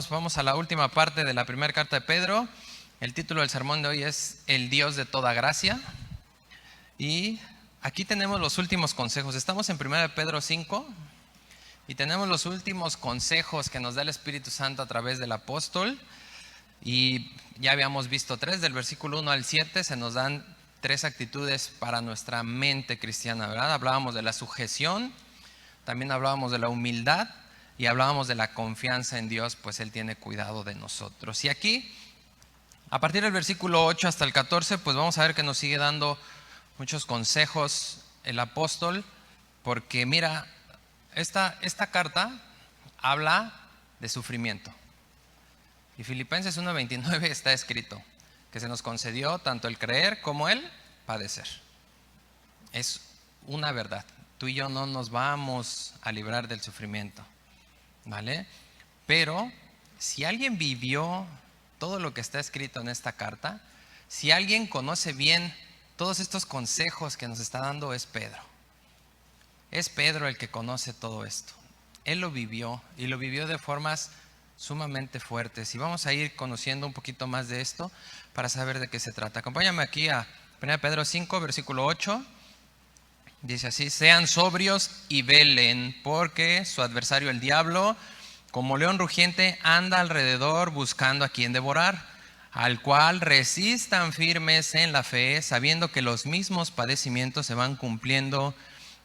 todos. Vamos a la última parte de la primera carta de Pedro. El título del sermón de hoy es El Dios de toda gracia. Y aquí tenemos los últimos consejos. Estamos en 1 Pedro 5 y tenemos los últimos consejos que nos da el Espíritu Santo a través del apóstol. Y ya habíamos visto 3, del versículo 1 al 7 se nos dan 3 actitudes para nuestra mente cristiana, ¿verdad? Hablábamos de la sujeción, también hablábamos de la humildad y hablábamos de la confianza en Dios, pues Él tiene cuidado de nosotros. Y aquí, a partir del versículo 8 hasta el 14, pues vamos a ver que nos sigue dando muchos consejos el apóstol, porque mira, esta carta habla de sufrimiento. Y Filipenses 1:29 está escrito que se nos concedió tanto el creer como el padecer. Es una verdad. Tú y yo no nos vamos a librar del sufrimiento, ¿vale? Pero si alguien vivió todo lo que está escrito en esta carta, si alguien conoce bien todos estos consejos que nos está dando, es Pedro. Es Pedro el que conoce todo esto. Él lo vivió y lo vivió de formas sumamente fuertes. Y vamos a ir conociendo un poquito más de esto para saber de qué se trata. Acompáñame aquí a 1 Pedro 5, versículo 8. Dice así: sean sobrios y velen, porque su adversario el diablo, como león rugiente, anda alrededor buscando a quien devorar, al cual resistan firmes en la fe, sabiendo que los mismos padecimientos se van cumpliendo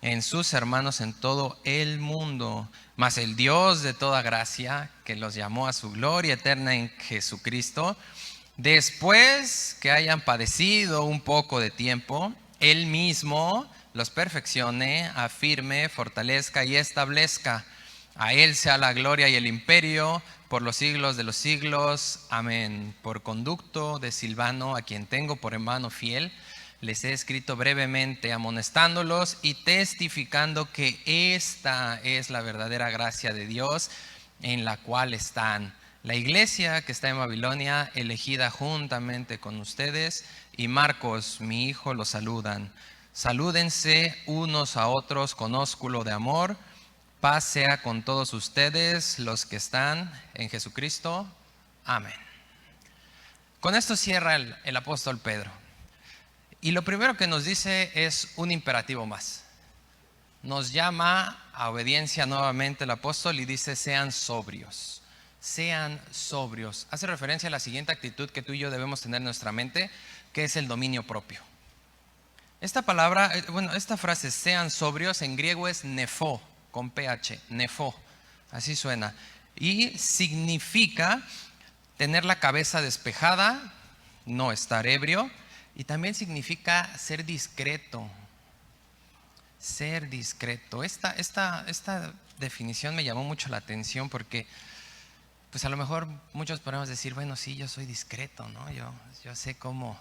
en sus hermanos en todo el mundo. Mas el Dios de toda gracia, que los llamó a su gloria eterna en Jesucristo, después que hayan padecido un poco de tiempo, Él mismo los perfeccione, afirme, fortalezca y establezca. A Él sea la gloria y el imperio por los siglos de los siglos. Amén. Por conducto de Silvano, a quien tengo por hermano fiel, les he escrito brevemente, amonestándolos y testificando que esta es la verdadera gracia de Dios en la cual están la iglesia que está en Babilonia, elegida juntamente con ustedes, y Marcos, mi hijo, los saludan. Salúdense unos a otros con ósculo de amor. Paz sea con todos ustedes, los que están en Jesucristo. Amén. Con esto cierra el apóstol Pedro. Y lo primero que nos dice es un imperativo más. Nos llama a obediencia nuevamente el apóstol y dice: sean sobrios. Sean sobrios. Hace referencia a la siguiente actitud que tú y yo debemos tener en nuestra mente, que es el dominio propio. Esta palabra, esta frase sean sobrios en griego es nefo, con ph, nefo, así suena. Y significa tener la cabeza despejada, no estar ebrio, y también significa ser discreto. Ser discreto. Esta definición me llamó mucho la atención porque pues a lo mejor muchos podemos decir, bueno, sí, yo soy discreto, ¿no? Yo sé cómo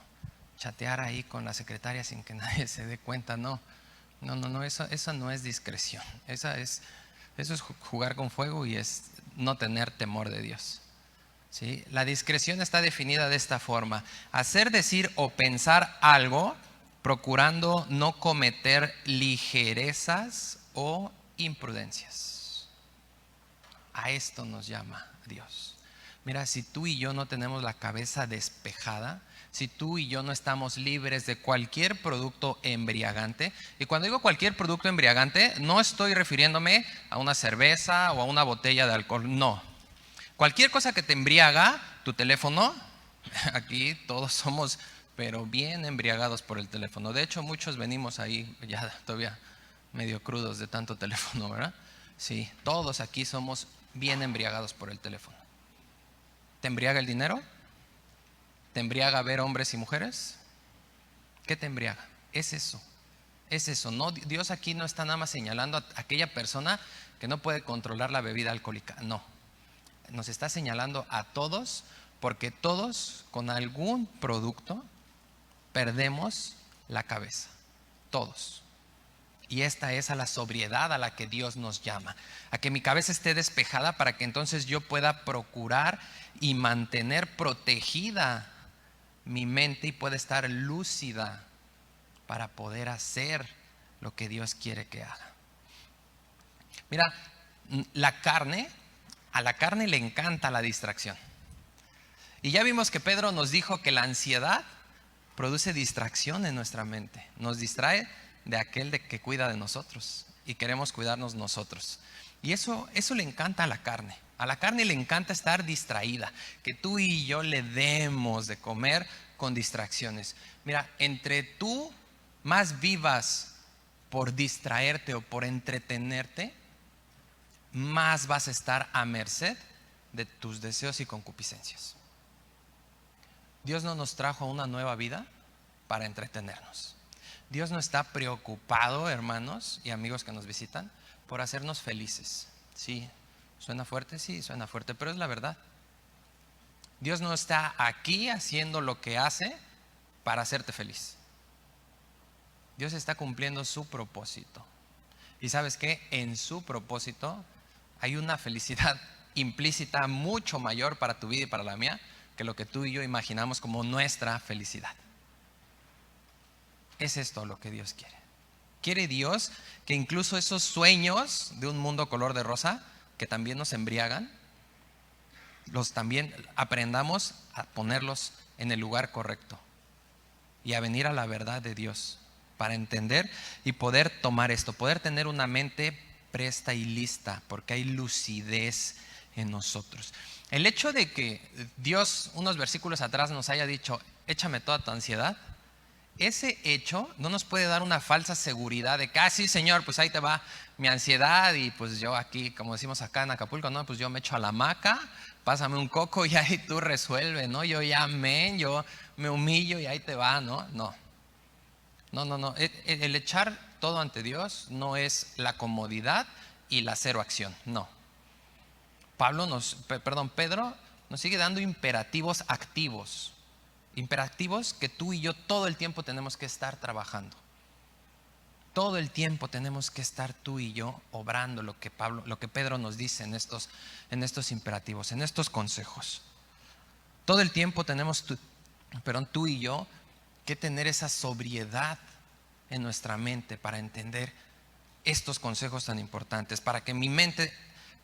chatear ahí con la secretaria sin que nadie se dé cuenta. No, eso no es discreción. Eso es jugar con fuego y es no tener temor de Dios. ¿Sí? La discreción está definida de esta forma: hacer, decir o pensar algo procurando no cometer ligerezas o imprudencias. A esto nos llama Dios. Mira, si tú y yo no tenemos la cabeza despejada, si tú y yo no estamos libres de cualquier producto embriagante, y cuando digo cualquier producto embriagante, no estoy refiriéndome a una cerveza o a una botella de alcohol, no. Cualquier cosa que te embriaga, tu teléfono, aquí todos somos pero bien embriagados por el teléfono. De hecho, muchos venimos ahí ya todavía medio crudos de tanto teléfono, ¿verdad? Sí, todos aquí somos bien embriagados por el teléfono. ¿Te embriaga el dinero? ¿Te embriaga ver hombres y mujeres? ¿Qué te embriaga? Es eso. Es eso. No, Dios aquí no está nada más señalando a aquella persona que no puede controlar la bebida alcohólica. No. Nos está señalando a todos, porque todos con algún producto perdemos la cabeza. Todos. Y esta es a la sobriedad a la que Dios nos llama, a que mi cabeza esté despejada para que entonces yo pueda procurar y mantener protegida mi mente y pueda estar lúcida para poder hacer lo que Dios quiere que haga. Mira, la carne A la carne le encanta la distracción. Y ya vimos que Pedro nos dijo que la ansiedad produce distracción en nuestra mente. Nos distrae de aquel que cuida de nosotros y queremos cuidarnos nosotros. Y eso le encanta a la carne. A la carne le encanta estar distraída, que tú y yo le demos de comer con distracciones. Mira, entre tú más vivas por distraerte o por entretenerte, más vas a estar a merced de tus deseos y concupiscencias. Dios no nos trajo a una nueva vida para entretenernos. Dios no está preocupado, hermanos y amigos que nos visitan, por hacernos felices. Sí, suena fuerte, sí, suena fuerte, pero es la verdad. Dios no está aquí haciendo lo que hace para hacerte feliz. Dios está cumpliendo su propósito. Y ¿sabes qué? En su propósito hay una felicidad implícita mucho mayor para tu vida y para la mía que lo que tú y yo imaginamos como nuestra felicidad. Es esto lo que Dios quiere. Quiere Dios que incluso esos sueños de un mundo color de rosa que también nos embriagan, los también aprendamos a ponerlos en el lugar correcto y a venir a la verdad de Dios para entender y poder tomar esto, poder tener una mente presta y lista, porque hay lucidez en nosotros. El hecho de que Dios unos versículos atrás nos haya dicho, échame toda tu ansiedad, ese hecho no nos puede dar una falsa seguridad de que, sí, Señor, pues ahí te va mi ansiedad y pues yo aquí, como decimos acá en Acapulco, no, pues yo me echo a la hamaca, pásame un coco y ahí tú resuelve, ¿no? Yo ya yo me humillo y ahí te va, ¿no? No. El echar todo ante Dios no es la comodidad y la cero acción, no. Pedro nos sigue dando imperativos activos. Imperativos que tú y yo todo el tiempo tenemos que estar trabajando. Todo el tiempo tenemos que estar tú y yo obrando lo que Pedro nos dice en estos imperativos, en estos consejos. Todo el tiempo tenemos tú y yo que tener esa sobriedad en nuestra mente para entender estos consejos tan importantes, para que mi mente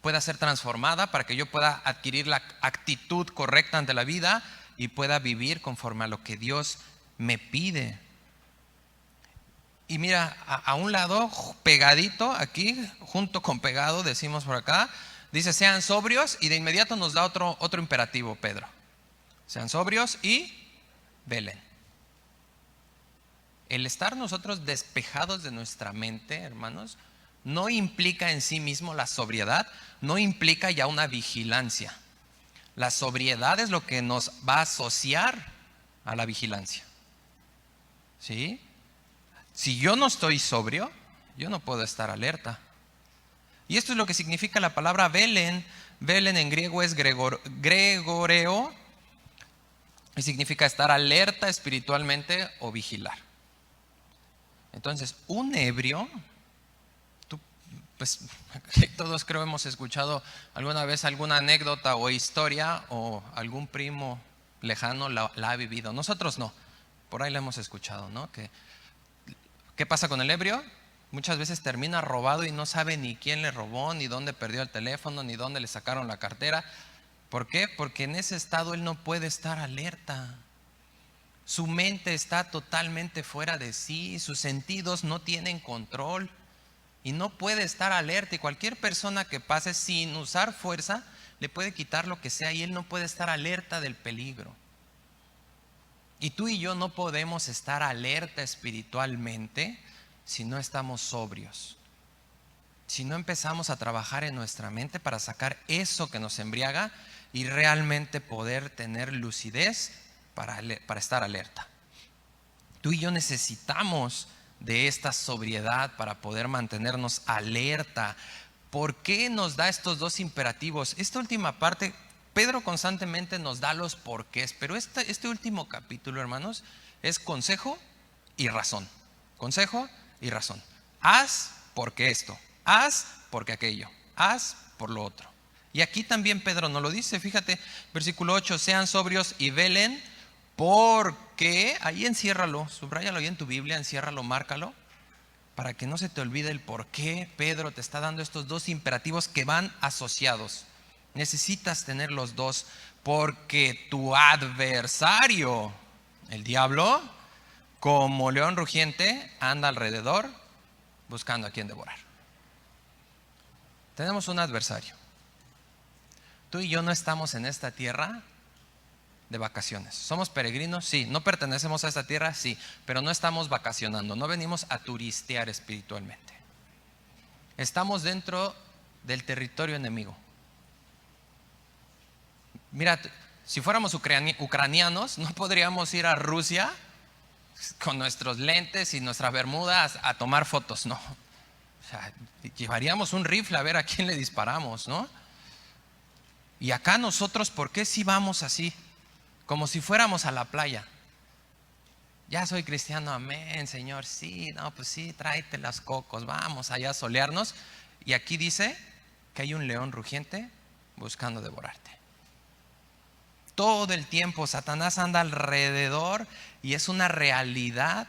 pueda ser transformada, para que yo pueda adquirir la actitud correcta ante la vida y pueda vivir conforme a lo que Dios me pide. Y mira, a un lado, pegadito aquí, junto con pegado, decimos por acá, dice sean sobrios, y de inmediato nos da otro imperativo, Pedro. Sean sobrios y velen. El estar nosotros despejados de nuestra mente, hermanos, no implica en sí mismo la sobriedad, no implica ya una vigilancia. La sobriedad es lo que nos va a asociar a la vigilancia. ¿Sí? Si yo no estoy sobrio, yo no puedo estar alerta. Y esto es lo que significa la palabra velen. Velen en griego es gregoreo y significa estar alerta espiritualmente o vigilar. Entonces, un ebrio, pues todos creo hemos escuchado alguna vez alguna anécdota o historia o algún primo lejano la ha vivido. Nosotros no, por ahí la hemos escuchado, ¿no? ¿Qué pasa con el ebrio? Muchas veces termina robado y no sabe ni quién le robó, ni dónde perdió el teléfono, ni dónde le sacaron la cartera. ¿Por qué? Porque en ese estado él no puede estar alerta. Su mente está totalmente fuera de sí, sus sentidos no tienen control y no puede estar alerta. Y cualquier persona que pase sin usar fuerza le puede quitar lo que sea y él no puede estar alerta del peligro. Y tú y yo no podemos estar alerta espiritualmente si no estamos sobrios. Si no empezamos a trabajar en nuestra mente para sacar eso que nos embriaga y realmente poder tener lucidez para estar alerta. Tú y yo necesitamos de esta sobriedad para poder mantenernos alerta. ¿Por qué nos da estos dos imperativos? Esta última parte, Pedro constantemente nos da los porqués, pero este último capítulo, hermanos, es consejo y razón. Consejo y razón. Haz porque esto, haz porque aquello, haz por lo otro. Y aquí también Pedro nos lo dice, fíjate, versículo 8, sean sobrios y velen, porque, ahí enciérralo, subráyalo ahí en tu Biblia, enciérralo, márcalo, para que no se te olvide el por qué Pedro te está dando estos dos imperativos que van asociados. Necesitas tener los dos, porque tu adversario, el diablo, como león rugiente, anda alrededor buscando a quien devorar. Tenemos un adversario. Tú y yo no estamos en esta tierra de vacaciones. ¿Somos peregrinos? Sí. ¿No pertenecemos a esta tierra? Sí. Pero no estamos vacacionando, no venimos a turistear espiritualmente. Estamos dentro del territorio enemigo. Mira, si fuéramos ucranianos, no podríamos ir a Rusia con nuestros lentes y nuestras bermudas a tomar fotos, no. O sea, llevaríamos un rifle a ver a quién le disparamos, ¿no? Y acá nosotros, ¿por qué si vamos así? Como si fuéramos a la playa. Ya soy cristiano, amén, Señor, sí, no, pues sí, tráete las cocos, vamos allá a solearnos. Y aquí dice que hay un león rugiente buscando devorarte. Todo el tiempo Satanás anda alrededor y es una realidad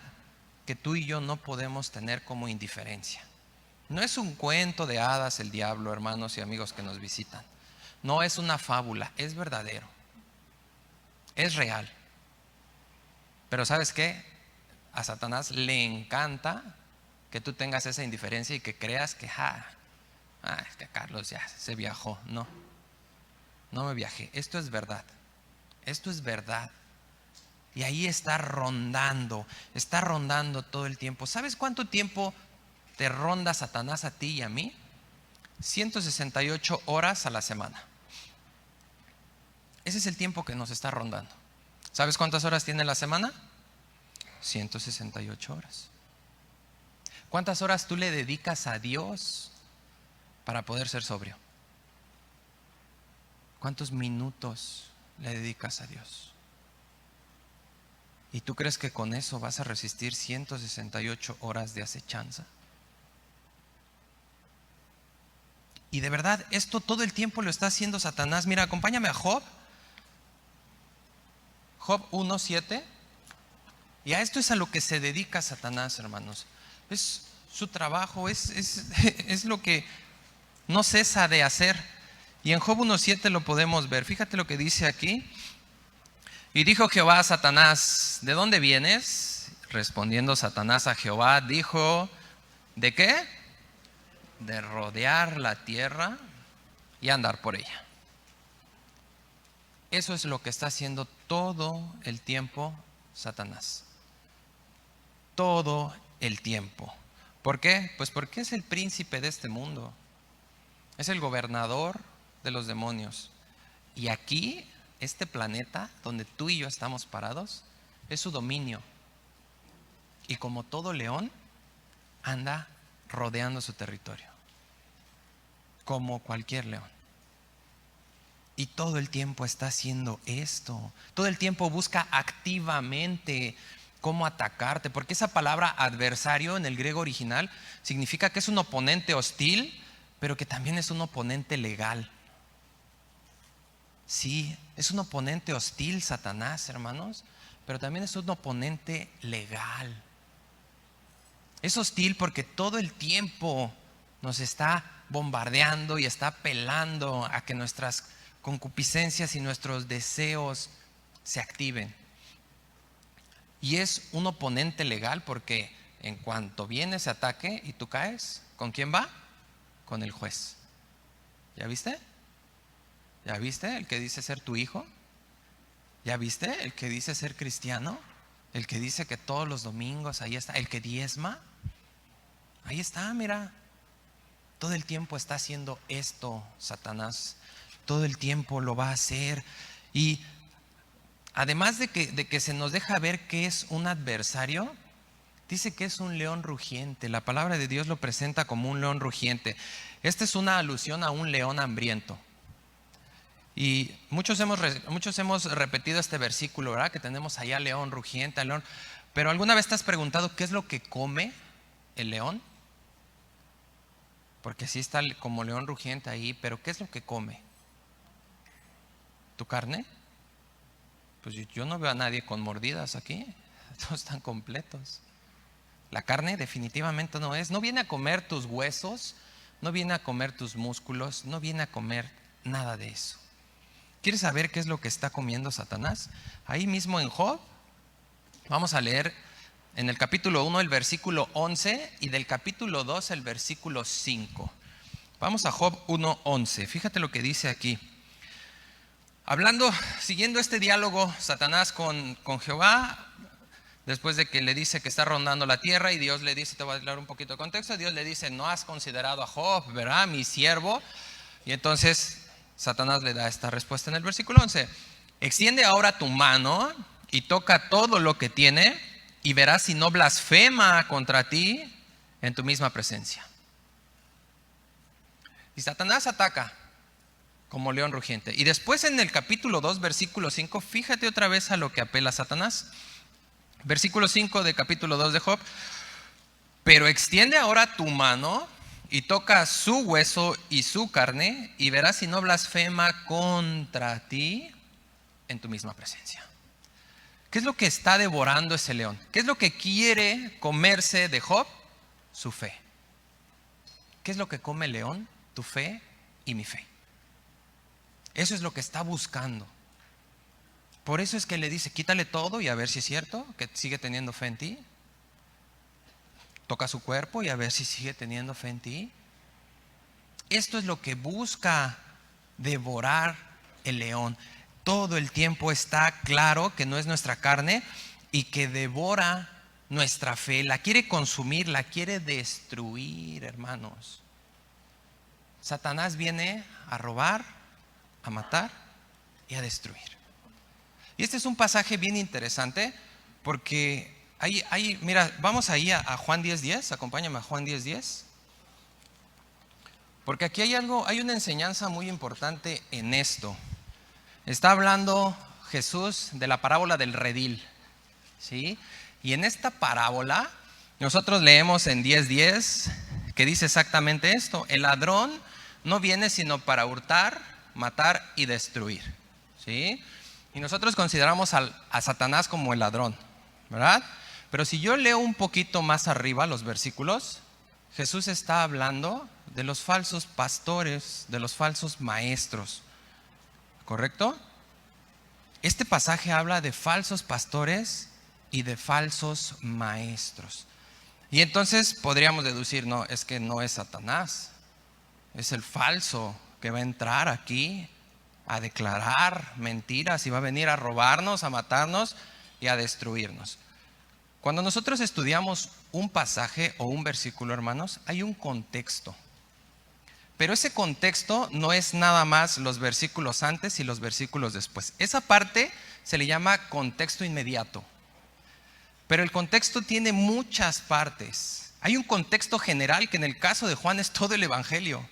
que tú y yo no podemos tener como indiferencia. No es un cuento de hadas el diablo, hermanos y amigos que nos visitan. No es una fábula, es verdadero. Es real. Pero ¿sabes qué? A Satanás le encanta que tú tengas esa indiferencia y que creas que, es que Carlos ya se viajó. No, no me viajé. Esto es verdad. Esto es verdad. Y ahí está rondando todo el tiempo. ¿Sabes cuánto tiempo te ronda Satanás a ti y a mí? 168 horas a la semana. Ese es el tiempo que nos está rondando. ¿Sabes cuántas horas tiene la semana? 168 horas. ¿Cuántas horas tú le dedicas a Dios para poder ser sobrio? ¿Cuántos minutos le dedicas a Dios? ¿Y tú crees que con eso vas a resistir 168 horas de acechanza? Y de verdad, esto todo el tiempo lo está haciendo Satanás. Mira, acompáñame a Job. Job 1:7. Y a esto es a lo que se dedica Satanás, hermanos. Es su trabajo, es lo que no cesa de hacer. Y en Job 1:7 lo podemos ver. Fíjate lo que dice aquí. Y dijo Jehová a Satanás, ¿de dónde vienes? Respondiendo Satanás a Jehová, dijo, ¿de qué? De rodear la tierra y andar por ella. Eso es lo que está haciendo todo el tiempo Satanás. Todo el tiempo. ¿Por qué? Pues porque es el príncipe de este mundo. Es el gobernador de los demonios. Y aquí, este planeta donde tú y yo estamos parados, es su dominio. Y como todo león, anda rodeando su territorio. Como cualquier león. Y todo el tiempo está haciendo esto. Todo el tiempo busca activamente cómo atacarte. Porque esa palabra adversario en el griego original significa que es un oponente hostil, pero que también es un oponente legal. Sí, es un oponente hostil, Satanás, hermanos, pero también es un oponente legal. Es hostil porque todo el tiempo nos está bombardeando y está apelando a que nuestras concupiscencias y nuestros deseos se activen. Y es un oponente legal porque en cuanto viene ese ataque y tú caes, ¿con quién va? Con el juez. ¿Ya viste? ¿Ya viste el que dice ser tu hijo? ¿Ya viste el que dice ser cristiano? El que dice que todos los domingos ahí está, el que diezma. Ahí está, mira. Todo el tiempo está haciendo esto, Satanás. Todo el tiempo lo va a hacer. Y además de que se nos deja ver que es un adversario, dice que es un león rugiente. La palabra de Dios lo presenta como un león rugiente. Esta es una alusión a un león hambriento. Y muchos hemos repetido este versículo, ¿verdad? Que tenemos allá león rugiente, león. Pero ¿alguna vez te has preguntado qué es lo que come el león? Porque sí está como león rugiente ahí, pero ¿qué es lo que come? ¿Tu carne? Pues yo no veo a nadie con mordidas aquí. Todos están completos. La carne definitivamente no es. No viene a comer tus huesos, no viene a comer tus músculos, no viene a comer Nada de eso. ¿Quieres saber qué es lo que está comiendo Satanás? Ahí mismo en Job, vamos a leer en el capítulo 1 el versículo 11 y del capítulo 2 el versículo 5. Vamos a Job 1:11. Fíjate lo que dice aquí. Siguiendo este diálogo, Satanás con Jehová, después de que le dice que está rondando la tierra y Dios le dice, te voy a dar un poquito de contexto, Dios le dice, no has considerado a Job, ¿verdad? Mi siervo. Y entonces Satanás le da esta respuesta en el versículo 11. Extiende ahora tu mano y toca todo lo que tiene y verás si no blasfema contra ti en tu misma presencia. Y Satanás ataca como león rugiente. Y después en el capítulo 2, versículo 5, fíjate otra vez a lo que apela Satanás. Versículo 5 de capítulo 2 de Job. Pero extiende ahora tu mano y toca su hueso y su carne y verás si no blasfema contra ti en tu misma presencia. ¿Qué es lo que está devorando ese león? ¿Qué es lo que quiere comerse de Job? Su fe. ¿Qué es lo que come el león? Tu fe y mi fe. Eso es lo que está buscando. Por eso es que le dice, quítale todo y a ver si es cierto que sigue teniendo fe en ti. Toca su cuerpo y a ver si sigue teniendo fe en ti. Esto es lo que busca devorar el león. Todo el tiempo está claro que no es nuestra carne y que devora nuestra fe. La quiere consumir, la quiere destruir, hermanos. Satanás viene a robar, a matar y a destruir. Y este es un pasaje bien interesante porque mira, vamos ahí a Juan 10:10, acompáñame a Juan 10:10. Porque aquí hay una enseñanza muy importante en esto. Está hablando Jesús de la parábola del redil, ¿sí? Y en esta parábola nosotros leemos en 10:10 que dice exactamente esto: el ladrón no viene sino para hurtar, matar y destruir, ¿sí? Y nosotros consideramos a Satanás como el ladrón, ¿verdad? Pero si yo leo un poquito más arriba los versículos, Jesús está hablando de los falsos pastores, de los falsos maestros, ¿correcto? Este pasaje habla de falsos pastores y de falsos maestros. Y entonces podríamos deducir, no, es que no es Satanás, es el falso que va a entrar aquí a declarar mentiras y va a venir a robarnos, a matarnos y a destruirnos. Cuando nosotros estudiamos un pasaje o un versículo, hermanos, hay un contexto. Pero ese contexto no es nada más los versículos antes y los versículos después. Esa parte se le llama contexto inmediato. Pero el contexto tiene muchas partes. Hay un contexto general que en el caso de Juan es todo el Evangelio.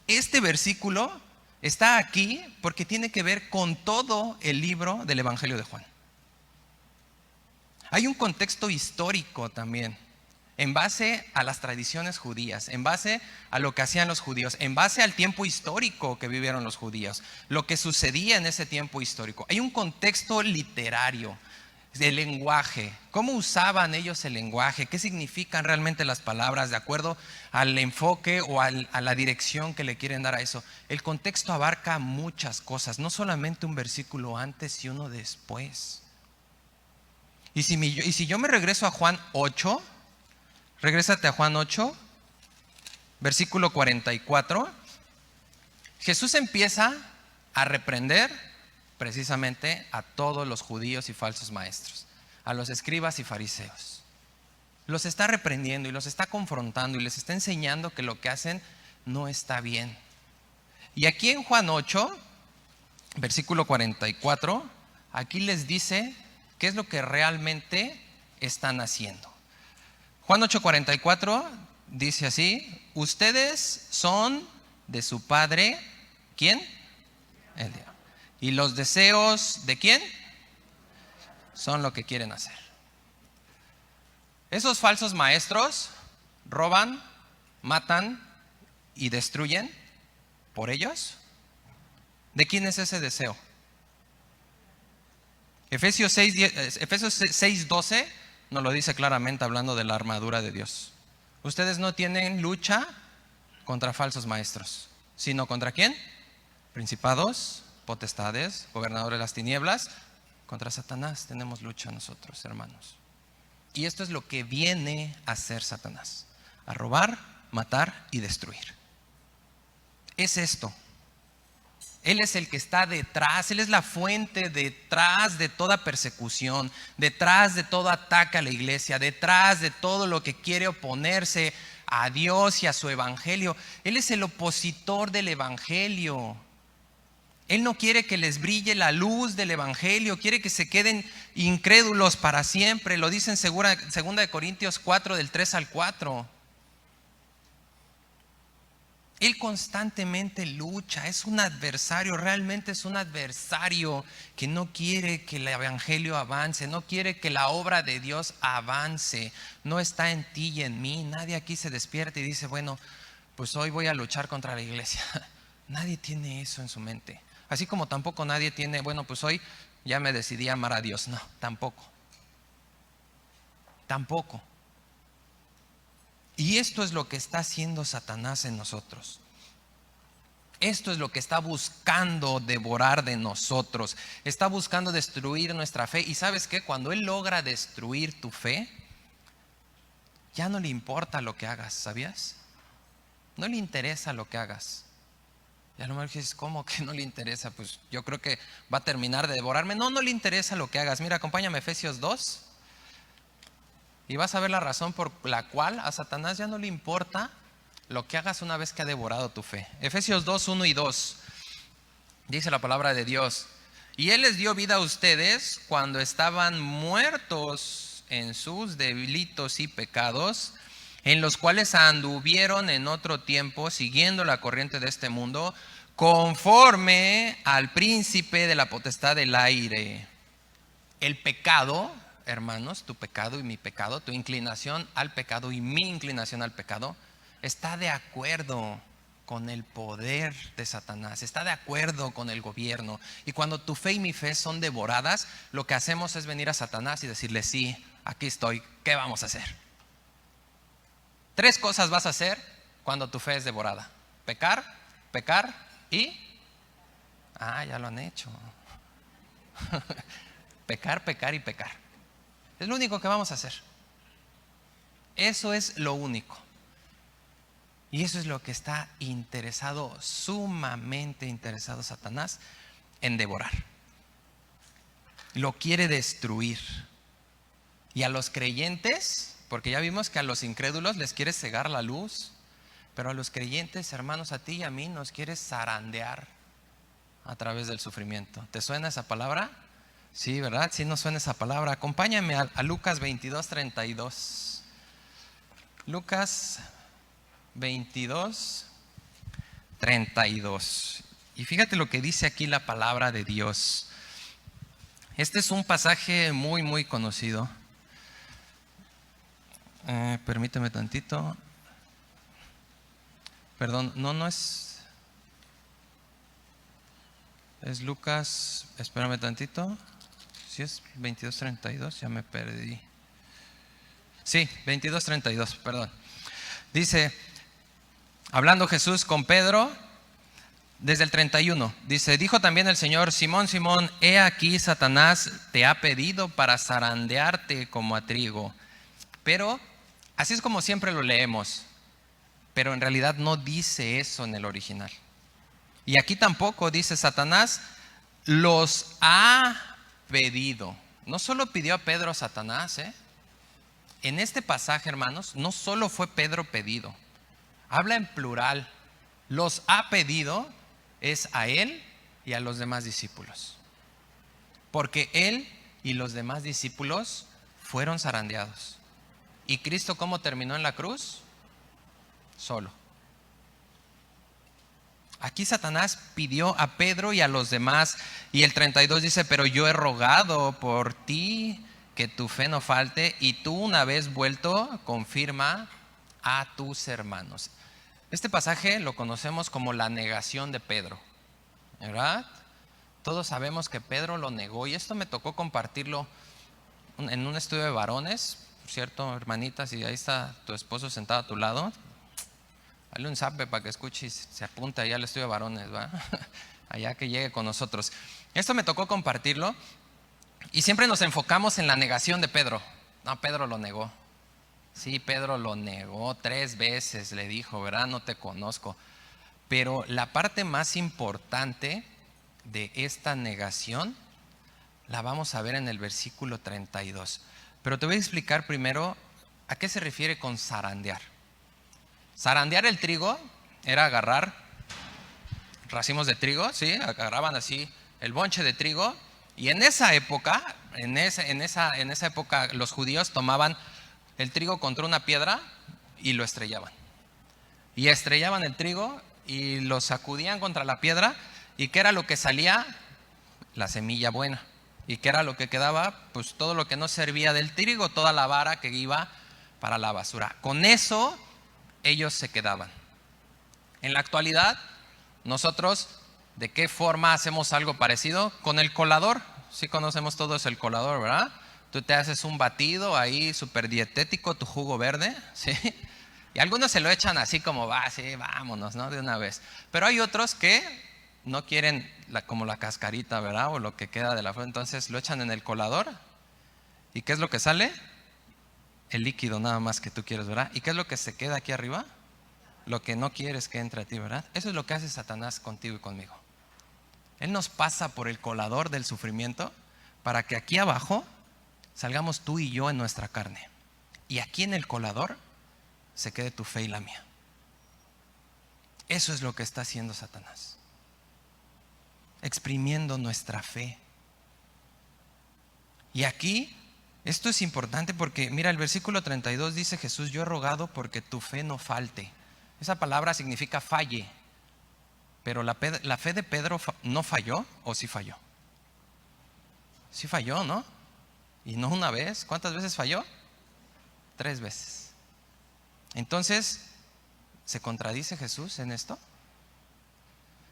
Este versículo está aquí porque tiene que ver con todo el libro del Evangelio de Juan. Hay un contexto histórico también, en base a las tradiciones judías, en base a lo que hacían los judíos, en base al tiempo histórico que vivieron los judíos, lo que sucedía en ese tiempo histórico. Hay un contexto literario, de lenguaje, cómo usaban ellos el lenguaje, qué significan realmente las palabras de acuerdo al enfoque o a la dirección que le quieren dar a eso. El contexto abarca muchas cosas, no solamente un versículo antes y uno después. Y si yo me regreso a Juan 8, regrésate a Juan 8, versículo 44, Jesús empieza a reprender precisamente a todos los judíos y falsos maestros, a los escribas y fariseos. Los está reprendiendo y los está confrontando y les está enseñando que lo que hacen no está bien. Y aquí en Juan 8, versículo 44, aquí les dice qué es lo que realmente están haciendo. Juan 8:44 dice así: ustedes son de su padre, ¿quién? El diablo. ¿Y los deseos de quién? Son lo que quieren hacer. Esos falsos maestros roban, matan y destruyen por ellos. ¿De quién es ese deseo? Efesios 6:12 nos lo dice claramente, hablando de la armadura de Dios. Ustedes no tienen lucha contra falsos maestros, sino ¿contra quién? Principados, potestades, gobernadores de las tinieblas. Contra Satanás tenemos lucha nosotros, hermanos. Y esto es lo que viene a hacer Satanás: a robar, matar y destruir. Es esto. Él es el que está detrás, Él es la fuente detrás de toda persecución, detrás de todo ataque a la iglesia, detrás de todo lo que quiere oponerse a Dios y a su evangelio. Él es el opositor del evangelio. Él no quiere que les brille la luz del evangelio, quiere que se queden incrédulos para siempre. Lo dice en 2 Corintios 4, del 3 al 4. Él constantemente lucha, es un adversario, realmente es un adversario que no quiere que el evangelio avance, no quiere que la obra de Dios avance. No está en ti y en mí. Nadie aquí se despierta y dice, bueno, pues hoy voy a luchar contra la iglesia. Nadie tiene eso en su mente. Así como tampoco nadie tiene, bueno, pues hoy ya me decidí a amar a Dios. No, tampoco. Tampoco. Y esto es lo que está haciendo Satanás en nosotros. Esto es lo que está buscando devorar de nosotros. Está buscando destruir nuestra fe. Y ¿sabes qué? Cuando él logra destruir tu fe, ya no le importa lo que hagas, ¿sabías? No le interesa lo que hagas. Y a lo mejor dices, ¿cómo que no le interesa? Pues yo creo que va a terminar de devorarme. No, no le interesa lo que hagas. Mira, acompáñame a Efesios 2. Y vas a ver la razón por la cual a Satanás ya no le importa lo que hagas una vez que ha devorado tu fe. Efesios 2, 1 y 2. Dice la palabra de Dios: y Él les dio vida a ustedes cuando estaban muertos en sus delitos y pecados, en los cuales anduvieron en otro tiempo, siguiendo la corriente de este mundo, conforme al príncipe de la potestad del aire. El pecado, hermanos, tu pecado y mi pecado, tu inclinación al pecado y mi inclinación al pecado, está de acuerdo con el poder de Satanás, está de acuerdo con el gobierno. Y cuando tu fe y mi fe son devoradas, lo que hacemos es venir a Satanás y decirle, sí, aquí estoy, ¿qué vamos a hacer? 3 cosas vas a hacer cuando tu fe es devorada: pecar, pecar y... ya lo han hecho. Pecar, pecar y pecar. Es lo único que vamos a hacer. Eso es lo único. Y eso es lo que está interesado, sumamente interesado Satanás en devorar. Lo quiere destruir. Y a los creyentes, porque ya vimos que a los incrédulos les quiere cegar la luz, pero a los creyentes, hermanos, a ti y a mí nos quiere zarandear a través del sufrimiento. ¿Te suena esa palabra? Sí, ¿verdad? Sí nos suena esa palabra. Acompáñame a Lucas 22, 32. Lucas 22, 32. Y fíjate lo que dice aquí la palabra de Dios. Este es un pasaje muy, muy conocido. Permíteme tantito. Perdón, no es... Es Lucas, espérame tantito. Si es 22:32, ya me perdí. Sí, 22:32, perdón. Dice, hablando Jesús con Pedro, desde el 31, dice, dijo también el Señor: Simón, Simón, he aquí Satanás te ha pedido para zarandearte como a trigo. Pero, así es como siempre lo leemos, pero en realidad no dice eso en el original. Y aquí tampoco dice Satanás los ha pedido. No solo pidió a Pedro a Satanás, En este pasaje, hermanos, no solo fue Pedro pedido. Habla en plural. Los ha pedido es a él y a los demás discípulos. Porque él y los demás discípulos fueron zarandeados. ¿Y Cristo cómo terminó en la cruz? Solo. Aquí Satanás pidió a Pedro y a los demás. Y el 32 dice, pero yo he rogado por ti que tu fe no falte, y tú, una vez vuelto, confirma a tus hermanos. Este pasaje lo conocemos como la negación de Pedro, ¿verdad? Todos sabemos que Pedro lo negó, y esto me tocó compartirlo en un estudio de varones. Por cierto, hermanitas, si ahí está tu esposo sentado a tu lado, dale un zape para que escuche y se apunte ahí al estudio de varones, ¿va? allá que llegue con nosotros. Esto me tocó compartirlo y siempre nos enfocamos en la negación de Pedro. No, Pedro lo negó. Sí, Pedro lo negó 3 veces, le dijo, ¿verdad? No te conozco. Pero la parte más importante de esta negación la vamos a ver en el versículo 32. Pero te voy a explicar primero a qué se refiere con zarandear. Zarandear el trigo era agarrar racimos de trigo, ¿sí? Agarraban así el bonche de trigo, y en esa época, en esa época los judíos tomaban el trigo contra una piedra y lo estrellaban. Y estrellaban el trigo y lo sacudían contra la piedra, y ¿qué era lo que salía? La semilla buena. ¿Y qué era lo que quedaba? Pues todo lo que no servía del trigo, toda la vara que iba para la basura. Con eso ellos se quedaban. En la actualidad, nosotros, ¿de qué forma hacemos algo parecido? Con el colador. Sí conocemos todos el colador, ¿verdad? Tú te haces un batido ahí súper dietético, tu jugo verde, ¿sí? Y algunos se lo echan así como, va, sí, vámonos, ¿no? De una vez. Pero hay otros que no quieren como la cascarita, ¿verdad? O lo que queda de la fruta. Entonces lo echan en el colador. ¿Y qué es lo que sale? El líquido nada más que tú quieres, ¿verdad? ¿Y qué es lo que se queda aquí arriba? Lo que no quieres que entre a ti, ¿verdad? Eso es lo que hace Satanás contigo y conmigo. Él nos pasa por el colador del sufrimiento para que aquí abajo salgamos tú y yo en nuestra carne. Y aquí en el colador se quede tu fe y la mía. Eso es lo que está haciendo Satanás. Exprimiendo nuestra fe. Y aquí, esto es importante porque, mira, el versículo 32 dice Jesús, yo he rogado porque tu fe no falte. Esa palabra significa falle. Pero la fe de Pedro no falló, ¿o sí falló? Sí falló, ¿no? Y no una vez. ¿Cuántas veces falló? 3 veces. Entonces, ¿se contradice Jesús en esto?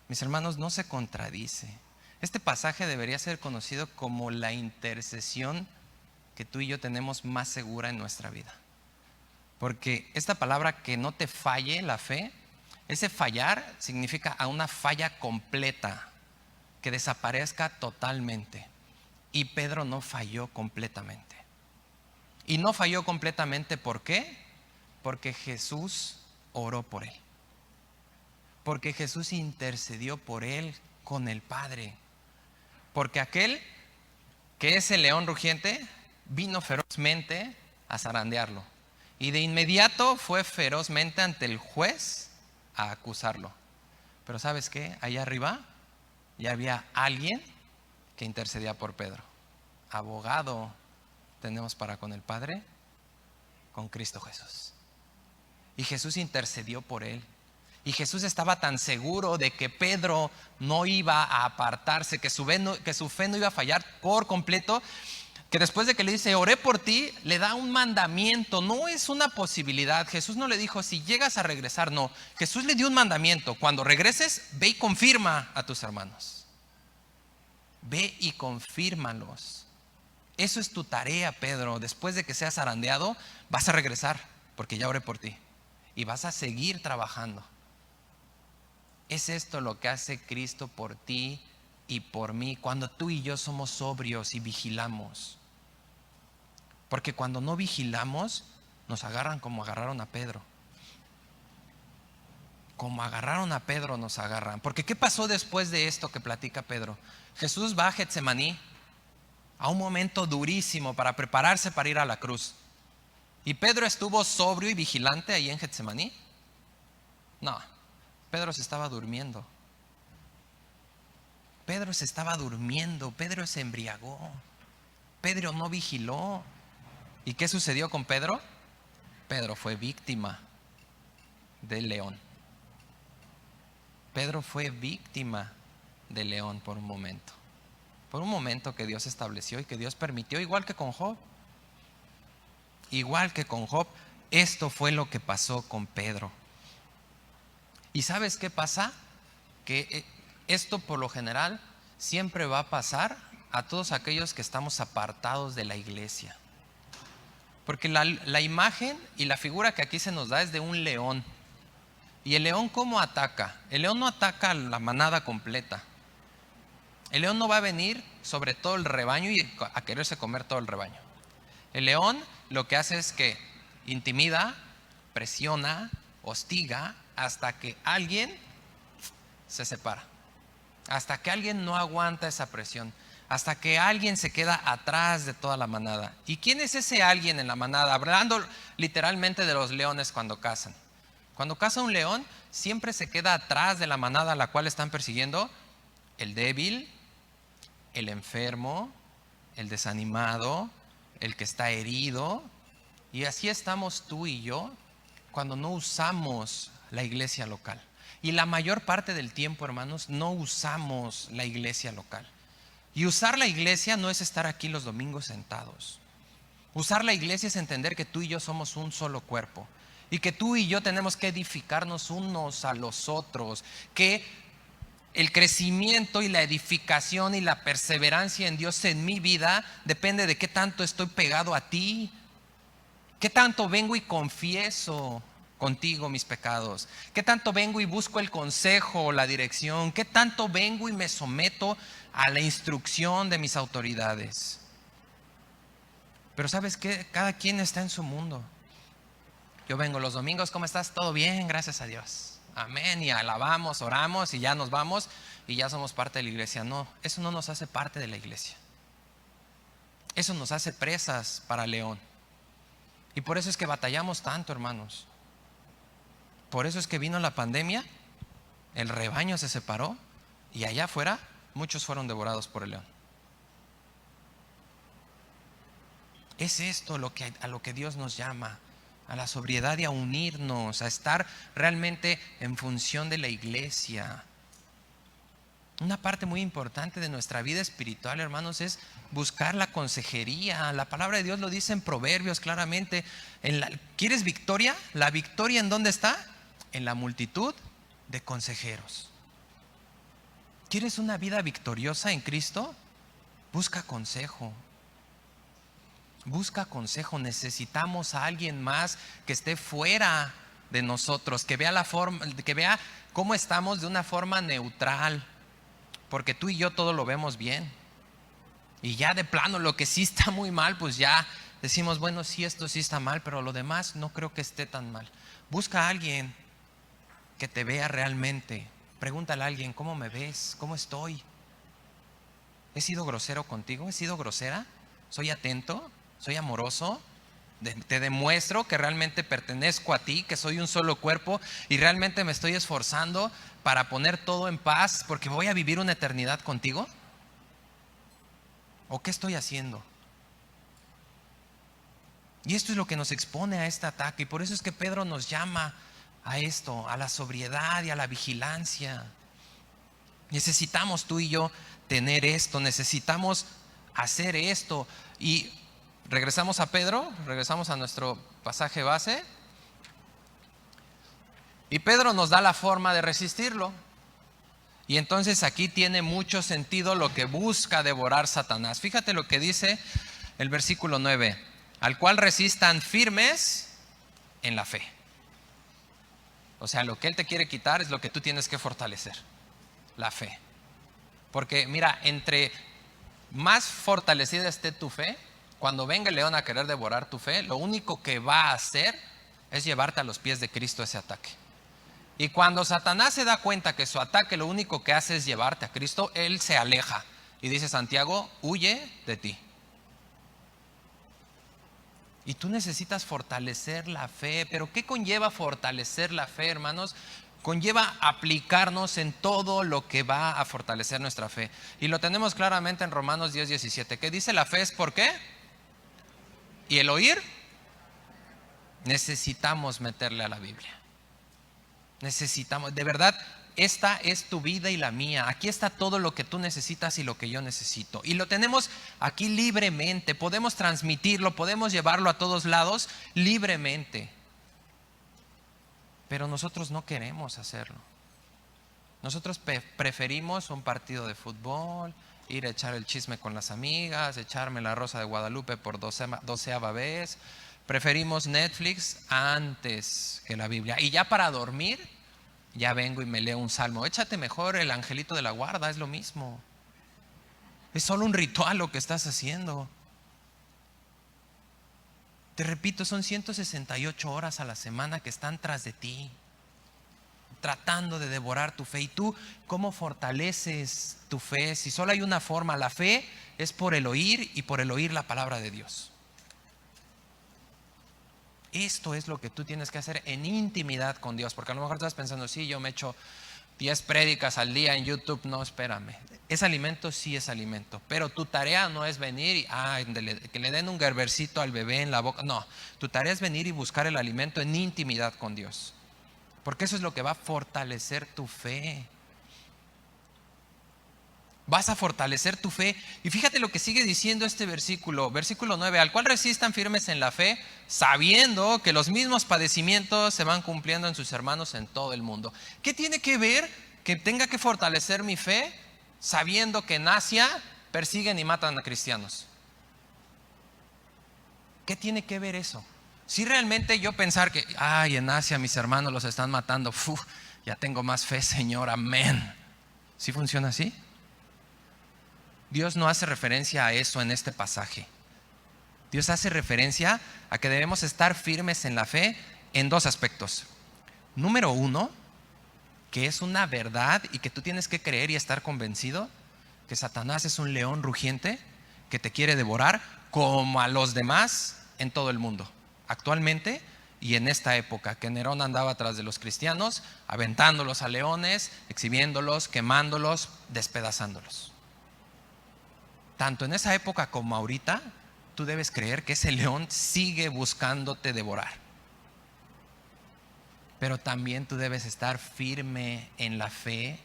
Mis hermanos, no se contradice. Este pasaje debería ser conocido como la intercesión que tú y yo tenemos más segura en nuestra vida. Porque esta palabra, que no te falle la fe, ese fallar significa a una falla completa, que desaparezca totalmente. Y Pedro no falló completamente. Y no falló completamente, ¿por qué? Porque Jesús oró por él. Porque Jesús intercedió por él con el Padre. Porque aquel que es el león rugiente vino ferozmente a zarandearlo. Y de inmediato fue ferozmente ante el juez a acusarlo. Pero ¿sabes qué? Allá arriba ya había alguien que intercedía por Pedro. Abogado tenemos para con el Padre, con Cristo Jesús. Y Jesús intercedió por él. Y Jesús estaba tan seguro de que Pedro no iba a apartarse, que su fe no iba a fallar por completo, que después de que le dice, oré por ti, le da un mandamiento. No es una posibilidad. Jesús no le dijo, si llegas a regresar, no. Jesús le dio un mandamiento. Cuando regreses, ve y confirma a tus hermanos. Ve y confírmalos. Eso es tu tarea, Pedro. Después de que seas zarandeado, vas a regresar, porque ya oré por ti. Y vas a seguir trabajando. Es esto lo que hace Cristo por ti y por mí, cuando tú y yo somos sobrios y vigilamos. Porque cuando no vigilamos, nos agarran como agarraron a Pedro. Como agarraron a Pedro nos agarran. Porque ¿qué pasó después de esto que platica Pedro? Jesús va a Getsemaní, a un momento durísimo para prepararse para ir a la cruz. ¿Y Pedro estuvo sobrio y vigilante ahí en Getsemaní? No, Pedro se estaba durmiendo. Pedro se estaba durmiendo, Pedro se embriagó, Pedro no vigiló. ¿Y qué sucedió con Pedro? Pedro fue víctima del león. Pedro fue víctima del león por un momento. Por un momento que Dios estableció y que Dios permitió, igual que con Job. Igual que con Job, esto fue lo que pasó con Pedro. ¿Y sabes qué pasa? Que esto por lo general siempre va a pasar a todos aquellos que estamos apartados de la iglesia. Porque la imagen y la figura que aquí se nos da es de un león. ¿Y el león cómo ataca? El león no ataca a la manada completa. El león no va a venir sobre todo el rebaño y a quererse comer todo el rebaño. El león lo que hace es que intimida, presiona, hostiga hasta que alguien se separa, hasta que alguien no aguanta esa presión, hasta que alguien se queda atrás de toda la manada. ¿Y quién es ese alguien en la manada? Hablando literalmente de los leones cuando cazan. Cuando caza un león, siempre se queda atrás de la manada a la cual están persiguiendo el débil, el enfermo, el desanimado, el que está herido. Y así estamos tú y yo cuando no usamos la iglesia local. Y la mayor parte del tiempo, hermanos, no usamos la iglesia local. Y usar la iglesia no es estar aquí los domingos sentados. Usar la iglesia es entender que tú y yo somos un solo cuerpo. Y que tú y yo tenemos que edificarnos unos a los otros. Que el crecimiento y la edificación y la perseverancia en Dios en mi vida depende de qué tanto estoy pegado a ti. ¿Qué tanto vengo y confieso contigo mis pecados? ¿Qué tanto vengo y busco el consejo, la dirección? ¿Qué tanto vengo y me someto a la instrucción de mis autoridades? Pero ¿sabes qué? Cada quien está en su mundo. Yo vengo los domingos, ¿cómo estás? Todo bien, gracias a Dios. Amén. Y alabamos, oramos y ya nos vamos y ya somos parte de la iglesia. No, eso no nos hace parte de la iglesia. Eso nos hace presas para el león. Y por eso es que batallamos tanto, hermanos. Por eso es que vino la pandemia, el rebaño se separó y allá afuera muchos fueron devorados por el león. Es esto a lo que Dios nos llama, a la sobriedad y a unirnos, a estar realmente en función de la iglesia. Una parte muy importante de nuestra vida espiritual, hermanos, es buscar la consejería. La palabra de Dios lo dice en Proverbios claramente. ¿Quieres victoria? ¿La victoria en dónde está? En la multitud de consejeros. ¿Quieres una vida victoriosa en Cristo? Busca consejo. Busca consejo. Necesitamos a alguien más que esté fuera de nosotros, que vea cómo estamos de una forma neutral. Porque tú y yo todo lo vemos bien. Y ya de plano lo que sí está muy mal, pues ya decimos, bueno, sí, esto sí está mal, pero lo demás no creo que esté tan mal. Busca a alguien que te vea realmente. Pregúntale a alguien, ¿cómo me ves? ¿Cómo estoy? ¿He sido grosero contigo? ¿He sido grosera? ¿Soy atento? ¿Soy amoroso? Te demuestro que realmente pertenezco a ti, que soy un solo cuerpo y realmente me estoy esforzando para poner todo en paz porque voy a vivir una eternidad contigo. ¿O qué estoy haciendo? Y esto es lo que nos expone a este ataque y por eso es que Pedro nos llama a esto, a la sobriedad y a la vigilancia. Necesitamos tú y yo tener esto, necesitamos hacer esto. Y regresamos a Pedro, regresamos a nuestro pasaje base. Y Pedro nos da la forma de resistirlo. Y entonces aquí tiene mucho sentido lo que busca devorar Satanás. Fíjate lo que dice el versículo 9. Al cual resistan firmes en la fe. O sea, lo que él te quiere quitar es lo que tú tienes que fortalecer. La fe. Porque mira, entre más fortalecida esté tu fe, cuando venga el león a querer devorar tu fe, lo único que va a hacer es llevarte a los pies de Cristo ese ataque. Y cuando Satanás se da cuenta que su ataque lo único que hace es llevarte a Cristo, él se aleja. Y dice Santiago, huye de ti. Y tú necesitas fortalecer la fe. ¿Pero qué conlleva fortalecer la fe, hermanos? Conlleva aplicarnos en todo lo que va a fortalecer nuestra fe. Y lo tenemos claramente en Romanos 10:17. ¿Qué dice? La fe es ¿por qué? ¿Y el oír? Necesitamos meterle a la Biblia. Necesitamos, de verdad, esta es tu vida y la mía. Aquí está todo lo que tú necesitas y lo que yo necesito. Y lo tenemos aquí libremente. Podemos transmitirlo, podemos llevarlo a todos lados libremente. Pero nosotros no queremos hacerlo. Nosotros preferimos un partido de fútbol, ir a echar el chisme con las amigas, echarme la Rosa de Guadalupe por 12ª vez. Preferimos Netflix antes que la Biblia. Y ya para dormir, ya vengo y me leo un salmo. Échate mejor el Angelito de la Guarda, es lo mismo. Es solo un ritual lo que estás haciendo. Te repito, son 168 horas a la semana que están tras de ti, tratando de devorar tu fe. ¿Y tú cómo fortaleces tu fe? Si solo hay una forma, la fe es por el oír y por el oír la palabra de Dios. Esto es lo que tú tienes que hacer en intimidad con Dios, porque a lo mejor estás pensando, sí, yo me echo 10 prédicas al día en YouTube. No, espérame. ¿Es alimento? Sí es alimento. Pero tu tarea no es venir y que le den un gerbercito al bebé en la boca. No, tu tarea es venir y buscar el alimento en intimidad con Dios. Porque eso es lo que va a fortalecer tu fe. Vas a fortalecer tu fe. Y fíjate lo que sigue diciendo este versículo, versículo 9, al cual resistan firmes en la fe, sabiendo que los mismos padecimientos se van cumpliendo en sus hermanos en todo el mundo. ¿Qué tiene que ver que tenga que fortalecer mi fe sabiendo que en Asia persiguen y matan a cristianos? ¿Qué tiene que ver eso? Si realmente yo pensar que, en Asia mis hermanos los están matando, ya tengo más fe, Señor, amén. ¿Sí funciona así? Dios no hace referencia a eso en este pasaje. Dios hace referencia a que debemos estar firmes en la fe en dos aspectos. Número uno, que es una verdad y que tú tienes que creer y estar convencido que Satanás es un león rugiente que te quiere devorar como a los demás en todo el mundo. Actualmente y en esta época que Nerón andaba tras de los cristianos, aventándolos a leones, exhibiéndolos, quemándolos, despedazándolos. Tanto en esa época como ahorita, tú debes creer que ese león sigue buscándote devorar. Pero también tú debes estar firme en la fe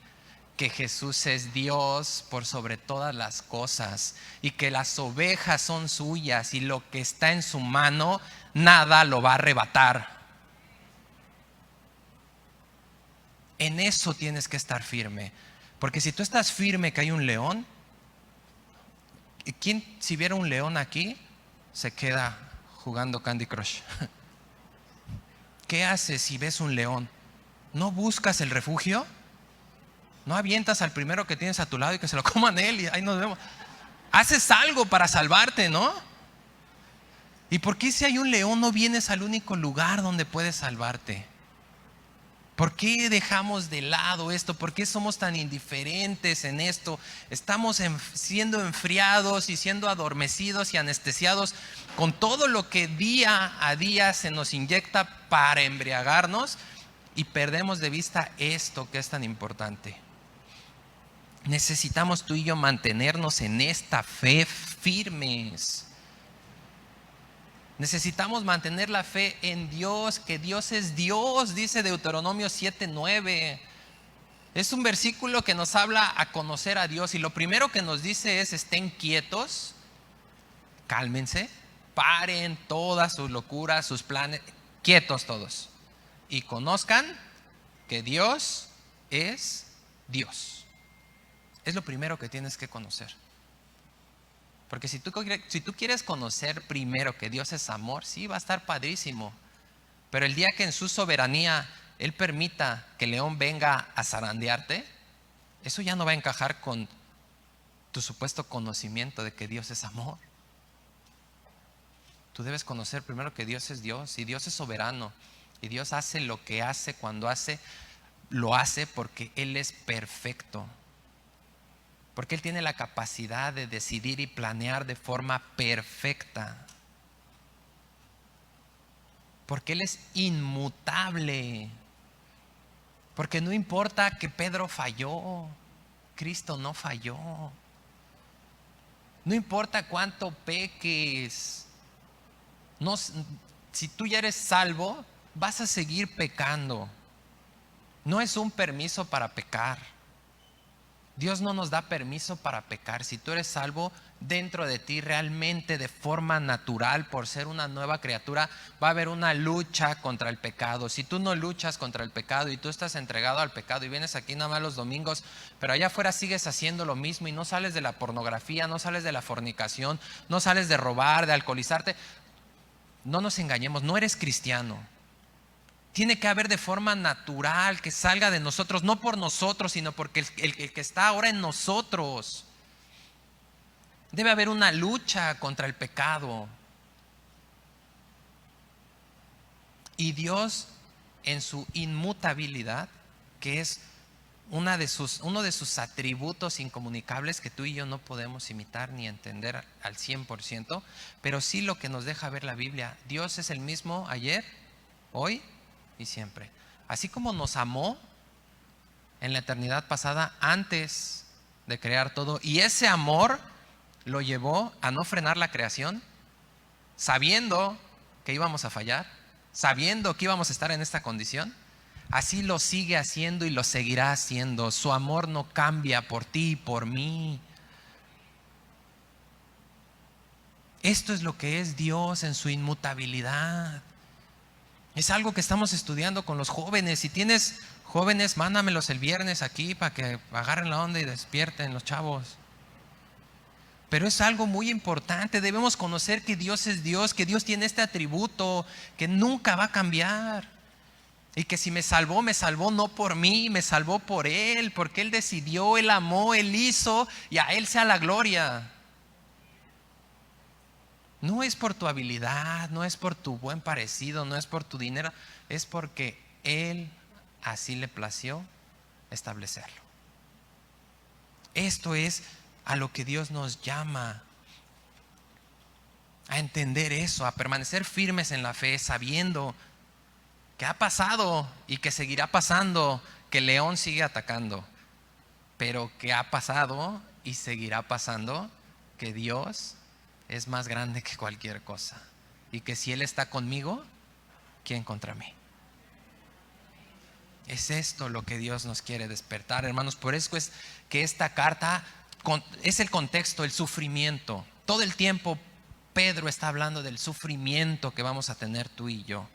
que Jesús es Dios por sobre todas las cosas y que las ovejas son suyas y lo que está en su mano, nada lo va a arrebatar. En eso tienes que estar firme. Porque si tú estás firme que hay un león, ¿quién si viera un león aquí se queda jugando Candy Crush? ¿Qué haces si ves un león? ¿No buscas el refugio? ¿No avientas al primero que tienes a tu lado y que se lo coman él y ahí nos vemos? Haces algo para salvarte, ¿no? ¿Y por qué si hay un león no vienes al único lugar donde puedes salvarte? ¿Por qué dejamos de lado esto? ¿Por qué somos tan indiferentes en esto? Estamos siendo enfriados y siendo adormecidos y anestesiados con todo lo que día a día se nos inyecta para embriagarnos y perdemos de vista esto que es tan importante. Necesitamos tú y yo mantenernos en esta fe firmes. Necesitamos mantener la fe en Dios, que Dios es Dios, dice Deuteronomio 7:9. Es un versículo que nos habla a conocer a Dios y lo primero que nos dice es: estén quietos, cálmense, paren todas sus locuras, sus planes, quietos todos y conozcan que Dios es Dios. Es lo primero que tienes que conocer. Porque si tú quieres conocer primero que Dios es amor, sí, va a estar padrísimo. Pero el día que en su soberanía Él permita que el león venga a zarandearte, eso ya no va a encajar con tu supuesto conocimiento de que Dios es amor. Tú debes conocer primero que Dios es Dios y Dios es soberano. Y Dios hace lo que hace cuando hace, lo hace porque Él es perfecto. Porque Él tiene la capacidad de decidir y planear de forma perfecta. Porque Él es inmutable. Porque no importa que Pedro falló, Cristo no falló. No importa cuánto peques. Si tú ya eres salvo, vas a seguir pecando. No es un permiso para pecar. Dios no nos da permiso para pecar. Si tú eres salvo, dentro de ti realmente de forma natural, por ser una nueva criatura, va a haber una lucha contra el pecado. Si tú no luchas contra el pecado y tú estás entregado al pecado y vienes aquí nada más los domingos, pero allá afuera sigues haciendo lo mismo y no sales de la pornografía, no sales de la fornicación, no sales de robar, de alcoholizarte, no nos engañemos, no eres cristiano. Tiene que haber de forma natural que salga de nosotros, no por nosotros, sino porque el que está ahora en nosotros. Debe haber una lucha contra el pecado. Y Dios, en su inmutabilidad, que es uno de sus atributos incomunicables que tú y yo no podemos imitar ni entender al 100%, pero sí lo que nos deja ver la Biblia. Dios es el mismo ayer, hoy y siempre. Así como nos amó en la eternidad pasada, antes de crear todo, y ese amor lo llevó a no frenar la creación, sabiendo que íbamos a fallar, sabiendo que íbamos a estar en esta condición. Así lo sigue haciendo y lo seguirá haciendo. Su amor no cambia por ti y por mí. Esto es lo que es Dios en su inmutabilidad. Es algo que estamos estudiando con los jóvenes. Si tienes jóvenes, mándamelos el viernes aquí para que agarren la onda y despierten los chavos. Pero es algo muy importante. Debemos conocer que Dios es Dios, que Dios tiene este atributo que nunca va a cambiar. Y que si me salvó no por mí, me salvó por Él, porque Él decidió, Él amó, Él hizo, y a Él sea la gloria. No es por tu habilidad, no es por tu buen parecido, no es por tu dinero, es porque Él así le plació establecerlo. Esto es a lo que Dios nos llama, a entender eso, a permanecer firmes en la fe, sabiendo que ha pasado y que seguirá pasando, que el león sigue atacando, pero que ha pasado y seguirá pasando, que Dios es más grande que cualquier cosa, y que si Él está conmigo, ¿quién contra mí? Es esto lo que Dios nos quiere despertar, hermanos. Por eso es que esta carta es el contexto, el sufrimiento. Todo el tiempo Pedro está hablando del sufrimiento que vamos a tener tú y yo.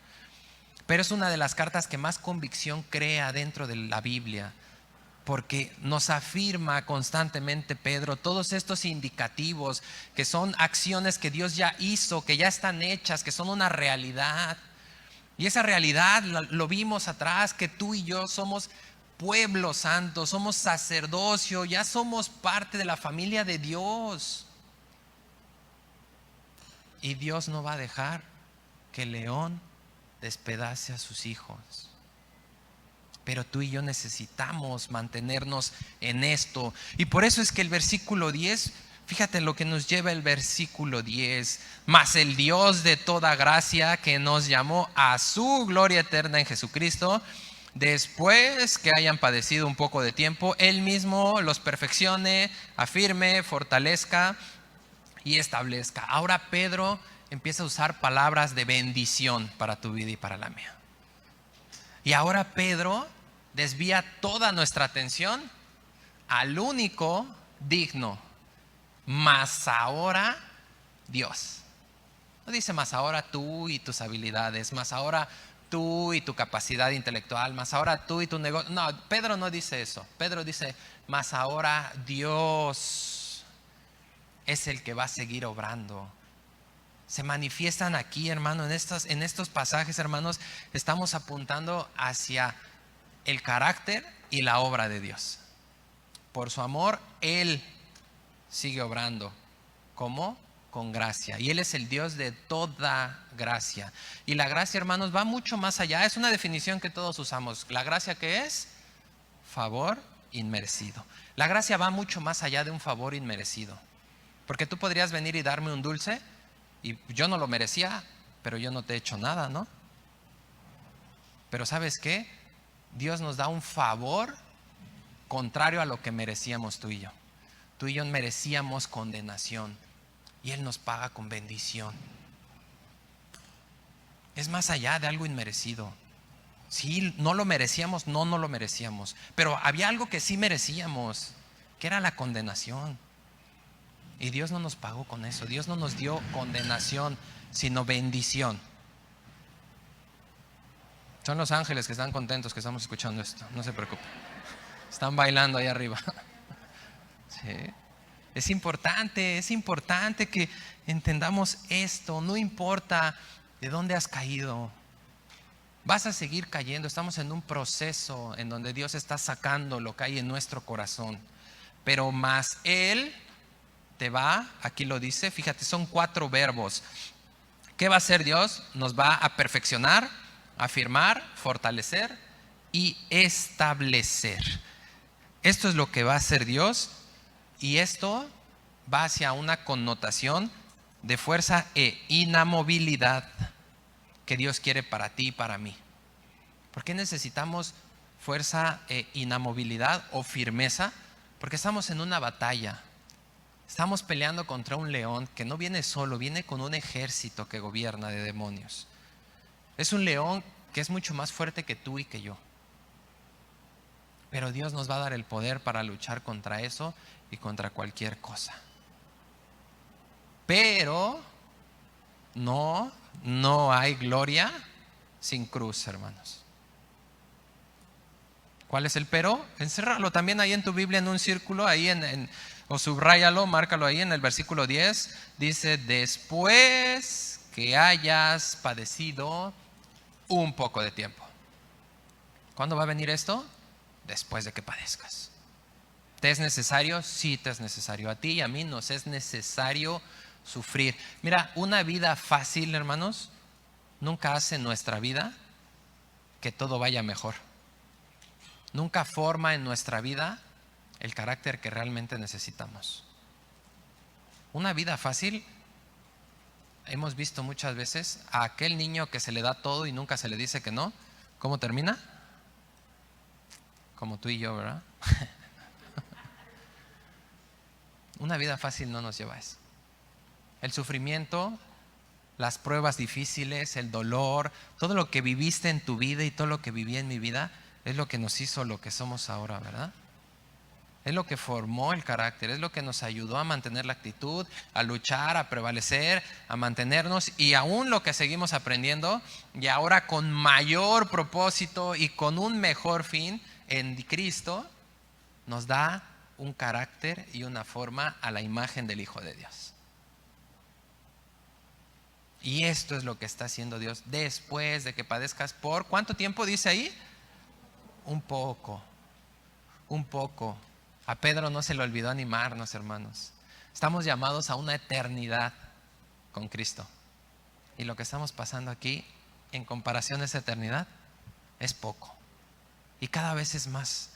Pero es una de las cartas que más convicción crea dentro de la Biblia, porque nos afirma constantemente Pedro todos estos indicativos que son acciones que Dios ya hizo, que ya están hechas, que son una realidad. Y esa realidad lo vimos atrás, que tú y yo somos pueblo santo, somos sacerdocio, ya somos parte de la familia de Dios. Y Dios no va a dejar que el león despedace a sus hijos. Pero tú y yo necesitamos mantenernos en esto. Y por eso es que el versículo 10, fíjate lo que nos lleva el versículo 10. Mas el Dios de toda gracia, que nos llamó a su gloria eterna en Jesucristo, después que hayan padecido un poco de tiempo, Él mismo los perfeccione, afirme, fortalezca y establezca. Ahora Pedro empieza a usar palabras de bendición para tu vida y para la mía. Y ahora Pedro desvía toda nuestra atención al único digno. Mas ahora Dios. No dice más ahora tú y tus habilidades, más ahora tú y tu capacidad intelectual, más ahora tú y tu negocio. No, Pedro no dice eso. Pedro dice, más ahora Dios es el que va a seguir obrando. Se manifiestan aquí, hermano, en estos pasajes, hermanos, estamos apuntando hacia el carácter y la obra de Dios. Por su amor, Él sigue obrando. ¿Cómo? Con gracia. Y Él es el Dios de toda gracia. Y la gracia, hermanos, va mucho más allá. Es una definición que todos usamos. ¿La gracia qué es? Favor inmerecido. La gracia va mucho más allá de un favor inmerecido. Porque tú podrías venir y darme un dulce y yo no lo merecía, pero yo no te he hecho nada, ¿no? Pero ¿sabes qué? Dios nos da un favor contrario a lo que merecíamos tú y yo. Tú y yo merecíamos condenación y Él nos paga con bendición. Es más allá de algo inmerecido. Sí, no lo merecíamos, no lo merecíamos, pero había algo que sí merecíamos, que era la condenación. Y Dios no nos pagó con eso. Dios no nos dio condenación, sino bendición. Son los ángeles que están contentos que estamos escuchando esto. No se preocupen. Están bailando ahí arriba. Sí. Es importante que entendamos esto. No importa de dónde has caído. Vas a seguir cayendo. Estamos en un proceso en donde Dios está sacando lo que hay en nuestro corazón. Pero más Él te va, aquí lo dice, fíjate, son 4 verbos. ¿Qué va a hacer Dios? Nos va a perfeccionar, afirmar, fortalecer y establecer. Esto es lo que va a hacer Dios, y esto va hacia una connotación de fuerza e inamovilidad que Dios quiere para ti y para mí. ¿Por qué necesitamos fuerza e inamovilidad o firmeza? Porque estamos en una batalla. Estamos peleando contra un león que no viene solo, viene con un ejército que gobierna de demonios. Es un león que es mucho más fuerte que tú y que yo. Pero Dios nos va a dar el poder para luchar contra eso y contra cualquier cosa. Pero no hay gloria sin cruz, hermanos. ¿Cuál es el pero? Encérralo también ahí en tu Biblia en un círculo, ahí o subráyalo, márcalo ahí en el versículo 10. Dice, después que hayas padecido un poco de tiempo. ¿Cuándo va a venir esto? Después de que padezcas. ¿Te es necesario? Sí, te es necesario. A ti y a mí nos es necesario sufrir. Mira, una vida fácil, hermanos, nunca hace en nuestra vida que todo vaya mejor. Nunca forma en nuestra vida el carácter que realmente necesitamos. Una vida fácil, hemos visto muchas veces a aquel niño que se le da todo y nunca se le dice que no. ¿Cómo termina? Como tú y yo, ¿verdad? Una vida fácil no nos lleva a eso. El sufrimiento, las pruebas difíciles, el dolor, todo lo que viviste en tu vida y todo lo que viví en mi vida es lo que nos hizo lo que somos ahora, ¿verdad? Es lo que formó el carácter, es lo que nos ayudó a mantener la actitud, a luchar, a prevalecer, a mantenernos, y aún lo que seguimos aprendiendo, y ahora con mayor propósito y con un mejor fin en Cristo, nos da un carácter y una forma a la imagen del Hijo de Dios. Y esto es lo que está haciendo Dios después de que padezcas por ¿cuánto tiempo dice ahí? Un poco. A Pedro no se le olvidó animarnos, hermanos. Estamos llamados a una eternidad con Cristo. Y lo que estamos pasando aquí, en comparación a esa eternidad, es poco. Y cada vez es más.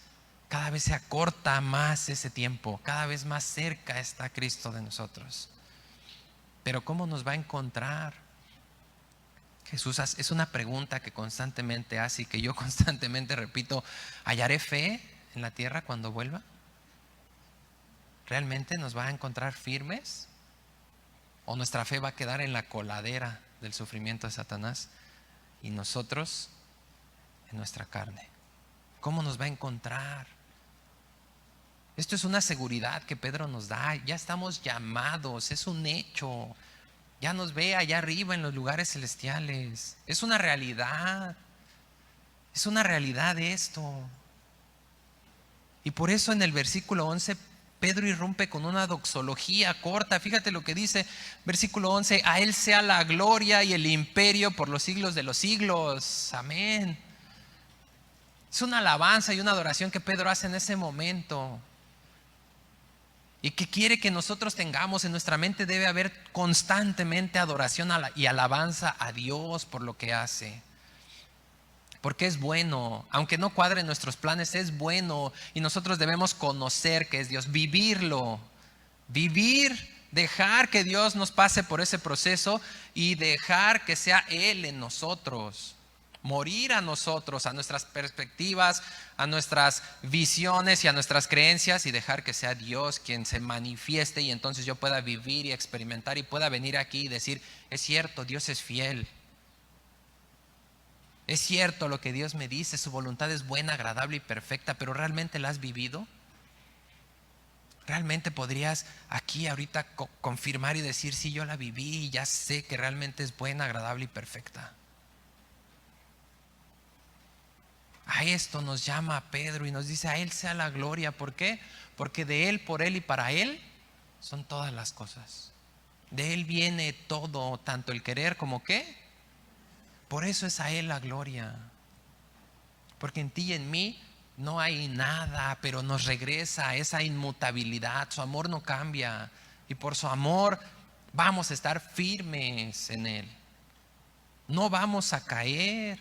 Cada vez se acorta más ese tiempo. Cada vez más cerca está Cristo de nosotros. Pero ¿cómo nos va a encontrar? Jesús es una pregunta que constantemente hace y que yo constantemente repito. ¿Hallaré fe en la tierra cuando vuelva? ¿Realmente nos va a encontrar firmes? ¿O nuestra fe va a quedar en la coladera del sufrimiento de Satanás y nosotros en nuestra carne? ¿Cómo nos va a encontrar? Esto es una seguridad que Pedro nos da. Ya estamos llamados, es un hecho. Ya nos ve allá arriba en los lugares celestiales. Es una realidad. Es una realidad esto. Y por eso en el versículo 11 Pedro irrumpe con una doxología corta. Fíjate lo que dice, versículo 11: a Él sea la gloria y el imperio por los siglos de los siglos. Amén. Es una alabanza y una adoración que Pedro hace en ese momento. Y que quiere que nosotros tengamos en nuestra mente. Debe haber constantemente adoración y alabanza a Dios por lo que hace. Porque es bueno, aunque no cuadre en nuestros planes, es bueno. Y nosotros debemos conocer que es Dios, vivirlo. Vivir, dejar que Dios nos pase por ese proceso y dejar que sea Él en nosotros. Morir a nosotros, a nuestras perspectivas, a nuestras visiones y a nuestras creencias, y dejar que sea Dios quien se manifieste, y entonces yo pueda vivir y experimentar y pueda venir aquí y decir: es cierto, Dios es fiel. Es cierto lo que Dios me dice, su voluntad es buena, agradable y perfecta. Pero ¿realmente la has vivido? ¿Realmente podrías aquí ahorita confirmar y decir: sí, yo la viví y ya sé que realmente es buena, agradable y perfecta? A esto nos llama Pedro y nos dice: a Él sea la gloria. ¿Por qué? Porque de Él, por Él y para Él son todas las cosas. De Él viene todo, tanto el querer como ¿qué? Por eso es a Él la gloria. Porque en ti y en mí no hay nada, pero nos regresa a esa inmutabilidad. Su amor no cambia. y por su amor vamos a estar firmes en Él. No vamos a caer.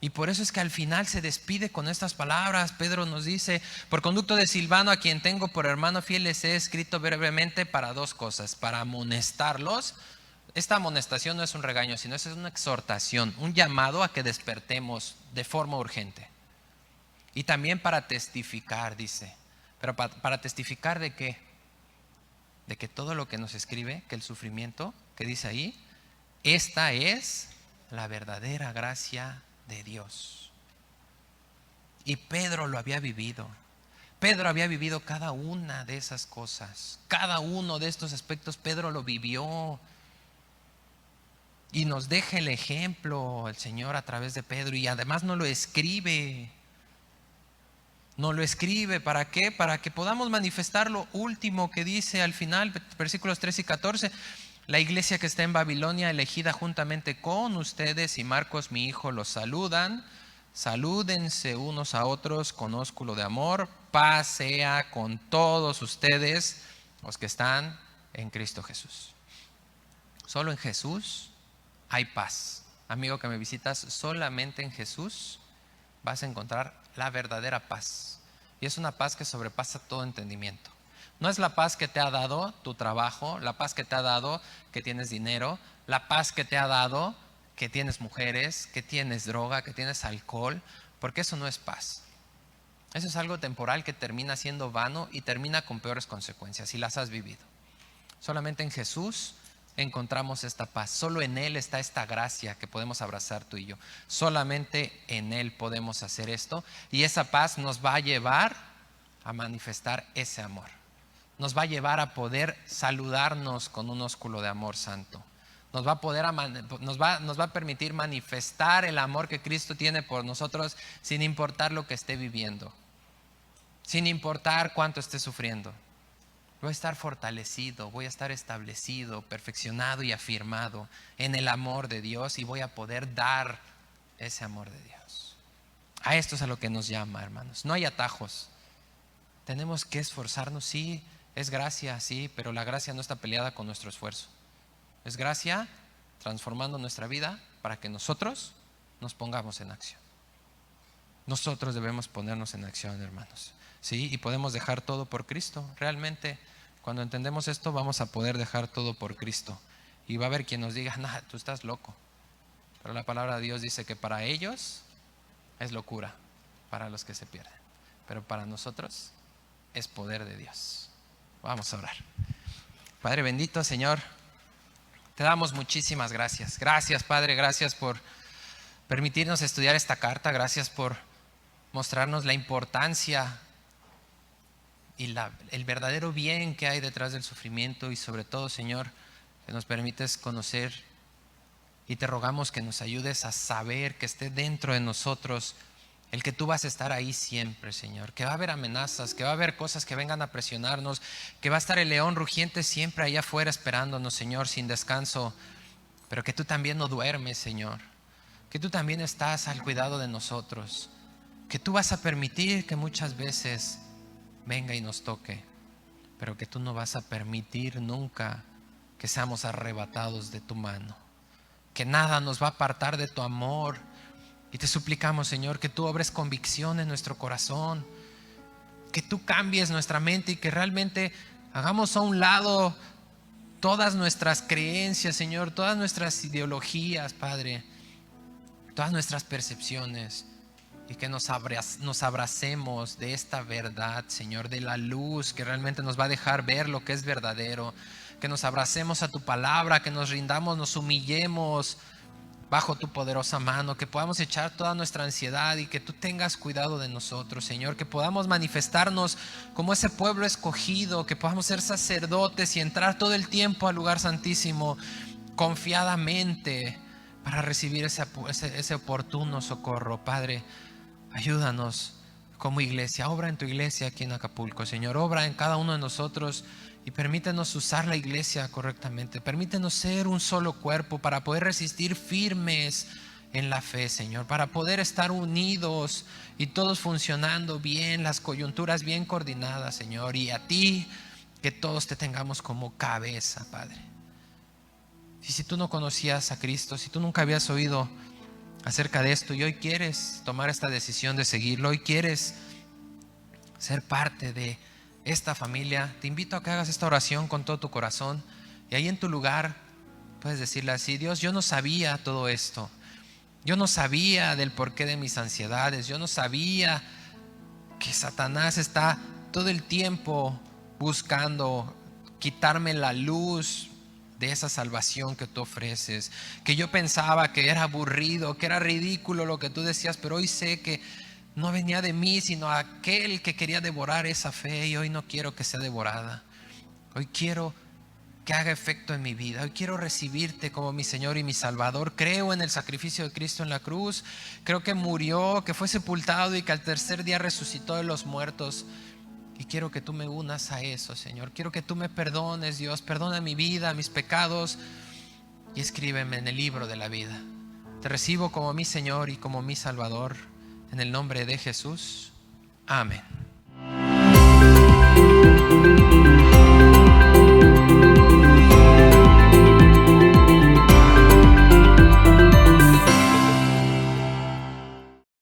Y por eso es que al final se despide con estas palabras. Pedro nos dice: por conducto de Silvano, a quien tengo por hermano fiel, les he escrito brevemente para dos cosas: para amonestarlos. Esta amonestación no es un regaño, sino es una exhortación, un llamado a que despertemos de forma urgente. Y también para testificar, dice. Pero para testificar ¿de qué? De que todo lo que nos escribe, que el sufrimiento que dice ahí, esta es la verdadera gracia de Dios. Y Pedro lo había vivido. Pedro había vivido cada una de esas cosas. Cada uno de estos aspectos Pedro lo vivió. Y nos deja el ejemplo el Señor a través de Pedro. Y además nos lo escribe. Nos lo escribe, ¿para qué? Para que podamos manifestar lo último que dice al final, versículos 13 y 14. La iglesia que está en Babilonia, elegida juntamente con ustedes, y Marcos mi hijo, los saludan. Salúdense unos a otros con ósculo de amor. Paz sea con todos ustedes, los que están en Cristo Jesús. Solo en Jesús hay paz. Amigo que me visitas, solamente en Jesús vas a encontrar la verdadera paz. Y es una paz que sobrepasa todo entendimiento. No es la paz que te ha dado tu trabajo, la paz que te ha dado que tienes dinero, la paz que te ha dado que tienes mujeres, que tienes droga, que tienes alcohol, porque eso no es paz. Eso es algo temporal que termina siendo vano y termina con peores consecuencias, si las has vivido. Solamente en Jesús encontramos esta paz. Solo en Él está esta gracia que podemos abrazar tú y yo. Solamente en Él podemos hacer esto, y esa paz nos va a llevar a manifestar ese amor. Nos va a llevar a poder saludarnos con un ósculo de amor santo. Nos va a permitir manifestar el amor que Cristo tiene por nosotros, sin importar lo que esté viviendo, sin importar cuánto esté sufriendo. Voy a estar fortalecido, voy a estar establecido, perfeccionado y afirmado en el amor de Dios, y voy a poder dar ese amor de Dios. A esto es a lo que nos llama, hermanos. No hay atajos. Tenemos que esforzarnos, sí, es gracia, sí, pero la gracia no está peleada con nuestro esfuerzo. Es gracia transformando nuestra vida para que nosotros nos pongamos en acción. Nosotros debemos ponernos en acción, hermanos. Sí, y podemos dejar todo por Cristo. Realmente, cuando entendemos esto, vamos a poder dejar todo por Cristo. Y va a haber quien nos diga: no, tú estás loco. Pero la palabra de Dios dice que para ellos es locura, para los que se pierden. Pero para nosotros es poder de Dios. Vamos a orar. Padre bendito, Señor, te damos muchísimas gracias. Gracias, Padre, gracias por permitirnos estudiar esta carta. Gracias por mostrarnos la importancia y el verdadero bien que hay detrás del sufrimiento, y sobre todo, Señor, que nos permites conocer, y te rogamos que nos ayudes a saber que esté dentro de nosotros el que tú vas a estar ahí siempre, Señor, que va a haber amenazas, que va a haber cosas que vengan a presionarnos, que va a estar el león rugiente siempre allá afuera esperándonos, Señor, sin descanso, pero que tú también no duermes, Señor, que tú también estás al cuidado de nosotros, que tú vas a permitir que muchas veces venga y nos toque, pero que tú no vas a permitir nunca que seamos arrebatados de tu mano, que nada nos va a apartar de tu amor. Y te suplicamos, Señor, que tú obres convicción en nuestro corazón, que tú cambies nuestra mente y que realmente hagamos a un lado todas nuestras creencias, Señor, todas nuestras ideologías, Padre, todas nuestras percepciones, y que nos abracemos de esta verdad, Señor, de la luz que realmente nos va a dejar ver lo que es verdadero, que nos abracemos a tu palabra, que nos rindamos, nos humillemos bajo tu poderosa mano, que podamos echar toda nuestra ansiedad y que tú tengas cuidado de nosotros, Señor, que podamos manifestarnos como ese pueblo escogido, que podamos ser sacerdotes y entrar todo el tiempo al lugar santísimo confiadamente para recibir ese oportuno socorro. Padre, ayúdanos como iglesia, obra en tu iglesia aquí en Acapulco, Señor, obra en cada uno de nosotros. Y permítenos usar la iglesia correctamente. Permítenos ser un solo cuerpo para poder resistir firmes en la fe, Señor. Para poder estar unidos y todos funcionando bien, las coyunturas bien coordinadas, Señor. Y a ti, que todos te tengamos como cabeza, Padre. Y si tú no conocías a Cristo, si tú nunca habías oído acerca de esto y hoy quieres tomar esta decisión de seguirlo, hoy quieres ser parte de esta familia, te invito a que hagas esta oración con todo tu corazón y ahí en tu lugar puedes decirle así: Dios, yo no sabía todo esto, yo no sabía del porqué de mis ansiedades, yo no sabía que Satanás está todo el tiempo buscando quitarme la luz de esa salvación que tú ofreces, que yo pensaba que era aburrido, que era ridículo lo que tú decías, pero hoy sé que no venía de mí, sino aquel que quería devorar esa fe, y hoy no quiero que sea devorada. Hoy quiero que haga efecto en mi vida. Hoy quiero recibirte como mi Señor y mi Salvador. Creo en el sacrificio de Cristo en la cruz. Creo que murió, que fue sepultado y que al tercer día resucitó de los muertos. Y quiero que tú me unas a eso, Señor. Quiero que tú me perdones, Dios. Perdona mi vida, mis pecados, y escríbeme en el libro de la vida. Te recibo como mi Señor y como mi Salvador. En el nombre de Jesús. Amén.